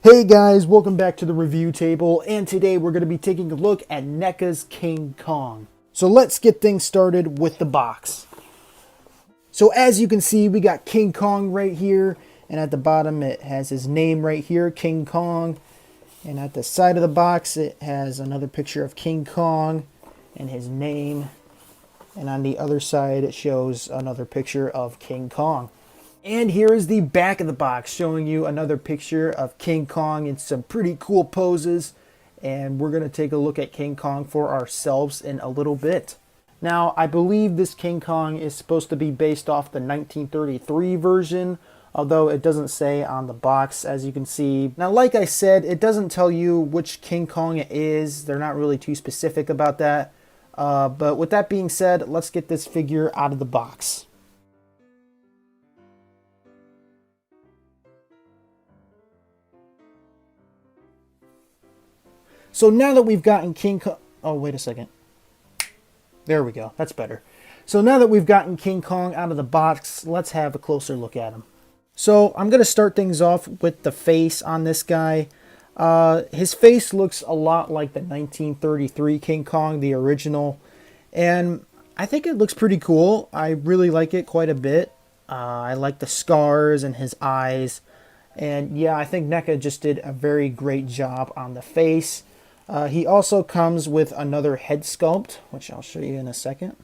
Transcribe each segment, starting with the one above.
Hey guys, welcome back to the review table, and today we're going to be taking a look at NECA's King Kong. So let's get things started with the box. So as you can see, we got King Kong right here, and at the bottom it has his name right here, King Kong. And at the side of the box it has another picture of King Kong and his name. And on the other side it shows another picture of King Kong. And here is the back of the box showing you another picture of King Kong in some pretty cool poses. And we're going to take a look at King Kong for ourselves in a little bit. Now, I believe this King Kong is supposed to be based off the 1933 version, although it doesn't say on the box, as you can see. Now, like I said, it doesn't tell you which King Kong it is. They're not really too specific about that. But with that being said, let's get this figure out of the box. So now that we've gotten King Kong... Oh, wait a second. There we go. That's better. So now that we've gotten King Kong out of the box, let's have a closer look at him. So I'm going to start things off with the face on this guy. His face looks a lot like the 1933 King Kong, the original. And I think it looks pretty cool. I really like it quite a bit. I like the scars and his eyes. And yeah, I think NECA just did a very great job on the face. He also comes with another head sculpt, which I'll show you in a second.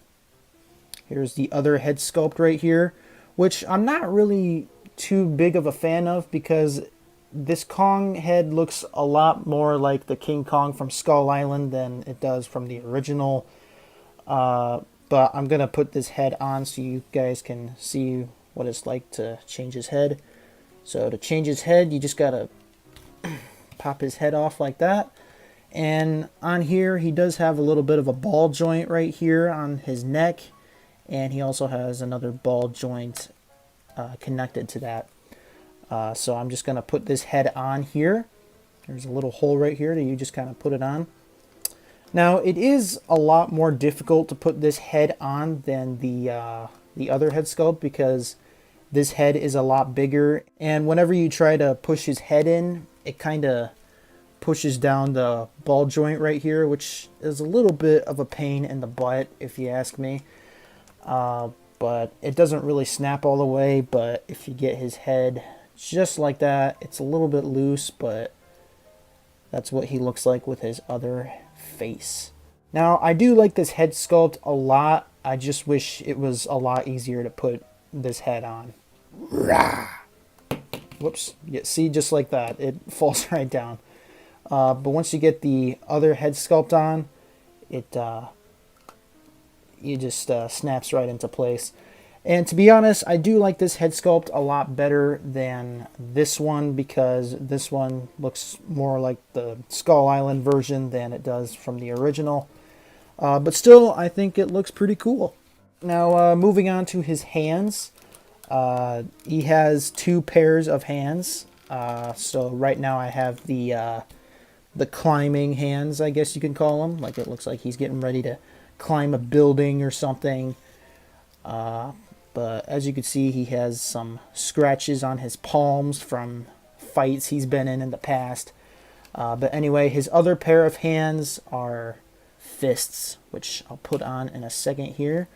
Here's the other head sculpt right here, which I'm not really too big of a fan of because this Kong head looks a lot more like the King Kong from Skull Island than it does from the original. But I'm going to put this head on so you guys can see what it's like to change his head. So to change his head, you just got to pop his head off like that. And on here, he does have a little bit of a ball joint right here on his neck. And he also has another ball joint connected to that. So I'm just going to put this head on here. There's a little hole right here that you just kind of put it on. Now, it is a lot more difficult to put this head on than the other head sculpt because this head is a lot bigger. And whenever you try to push his head in, it kind of pushes down the ball joint right here, which is a little bit of a pain in the butt if you ask me. But it doesn't really snap all the way, but if you get his head just like that, it's a little bit loose, but that's what he looks like with his other face. Now, I do like this head sculpt a lot. I just wish it was a lot easier to put this head on. Whoops. Yeah, see, just like that, it falls right down. But once you get the other head sculpt on, it just snaps right into place. And to be honest, I do like this head sculpt a lot better than this one because this one looks more like the Skull Island version than it does from the original. But still, I think it looks pretty cool. Now, moving on to his hands. He has two pairs of hands. So right now I have the climbing hands, I guess you can call them. Like it looks like he's getting ready to climb a building or something. But as you can see, he has some scratches on his palms from fights he's been in the past. But anyway, his other pair of hands are fists, which I'll put on in a second here.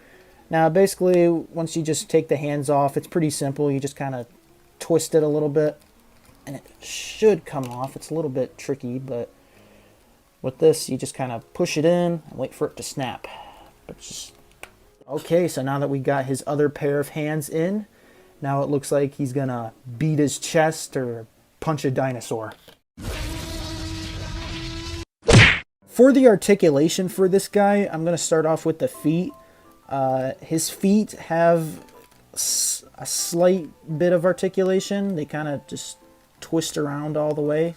Now, basically, once you just take the hands off, it's pretty simple. You just kind of twist it a little bit, and it should come off. It's a little bit tricky, but with this, you just kind of push it in and wait for it to snap. But just... Okay, so now that we got his other pair of hands in, now it looks like he's gonna beat his chest or punch a dinosaur. For the articulation for this guy, I'm gonna start off with the feet. His feet have a slight bit of articulation. They kind of just twist around all the way.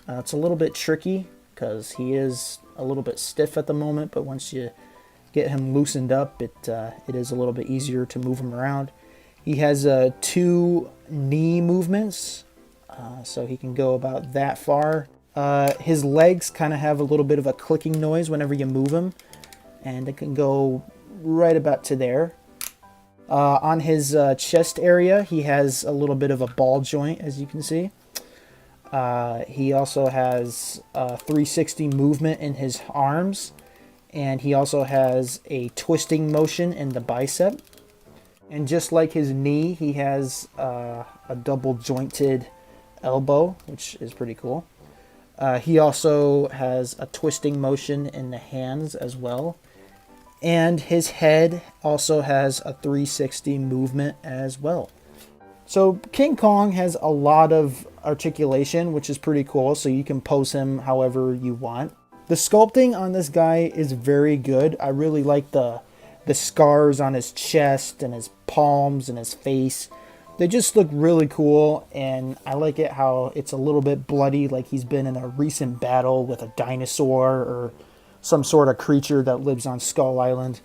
It's a little bit tricky because he is a little bit stiff at the moment, but once you get him loosened up, it is a little bit easier to move him around. He has two knee movements, so he can go about that far. His legs kind of have a little bit of a clicking noise whenever you move him, and it can go right about to there. On his chest area, he has a little bit of a ball joint, as you can see. He also has 360 movement in his arms, and he also has a twisting motion in the bicep. And just like his knee, he has a double jointed elbow, which is pretty cool. He also has a twisting motion in the hands as well. And his head also has a 360 movement as well. So King Kong has a lot of articulation, which is pretty cool. So you can pose him however you want. The sculpting on this guy is very good. I really like the scars on his chest and his palms and his face. They just look really cool, and I like it how it's a little bit bloody, like he's been in a recent battle with a dinosaur or some sort of creature that lives on Skull Island.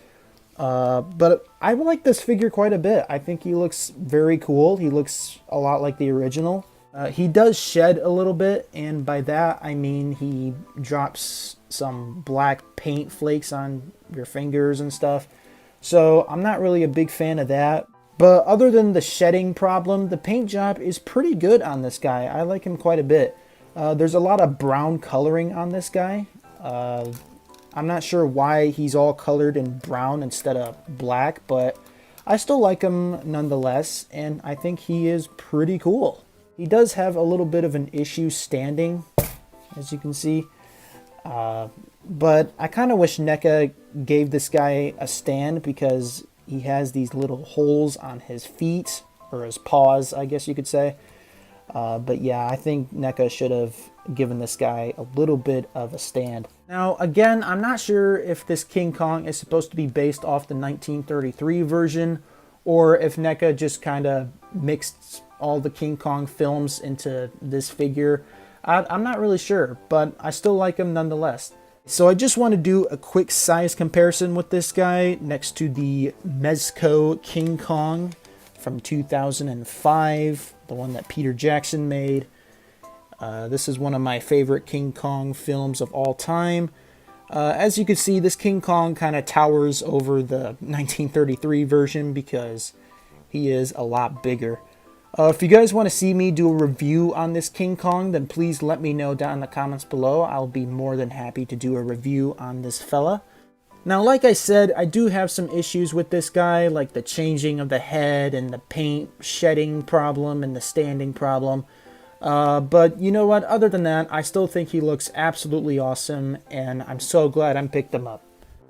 But I like this figure quite a bit. I think he looks very cool. He looks a lot like the original. He does shed a little bit, and by that I mean he drops some black paint flakes on your fingers and stuff. So I'm not really a big fan of that. But other than the shedding problem, the paint job is pretty good on this guy. I like him quite a bit. There's a lot of brown coloring on this guy. I'm not sure why he's all colored in brown instead of black, but I still like him nonetheless, and I think he is pretty cool. He does have a little bit of an issue standing, as you can see. But I kind of wish NECA gave this guy a stand, because he has these little holes on his feet, or his paws, I guess you could say. But yeah, I think NECA should have given this guy a little bit of a stand. Now, again, I'm not sure if this King Kong is supposed to be based off the 1933 version, or if NECA just kind of mixed all the King Kong films into this figure. I'm not really sure, but I still like him nonetheless. So I just want to do a quick size comparison with this guy next to the Mezco King Kong from 2005, the one that Peter Jackson made. This is one of my favorite King Kong films of all time. As you can see, this King Kong kind of towers over the 1933 version because he is a lot bigger. If you guys want to see me do a review on this King Kong, then please let me know down in the comments below. I'll be more than happy to do a review on this fella. Now, like I said, I do have some issues with this guy, like the changing of the head and the paint shedding problem and the standing problem. But you know what? Other than that, I still think he looks absolutely awesome, and I'm so glad I picked him up.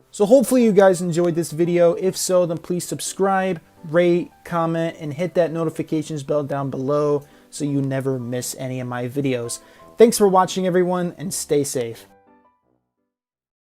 So hopefully you guys enjoyed this video. If so, then please subscribe, rate, comment, and hit that notifications bell down below so you never miss any of my videos. Thanks for watching, everyone, and stay safe.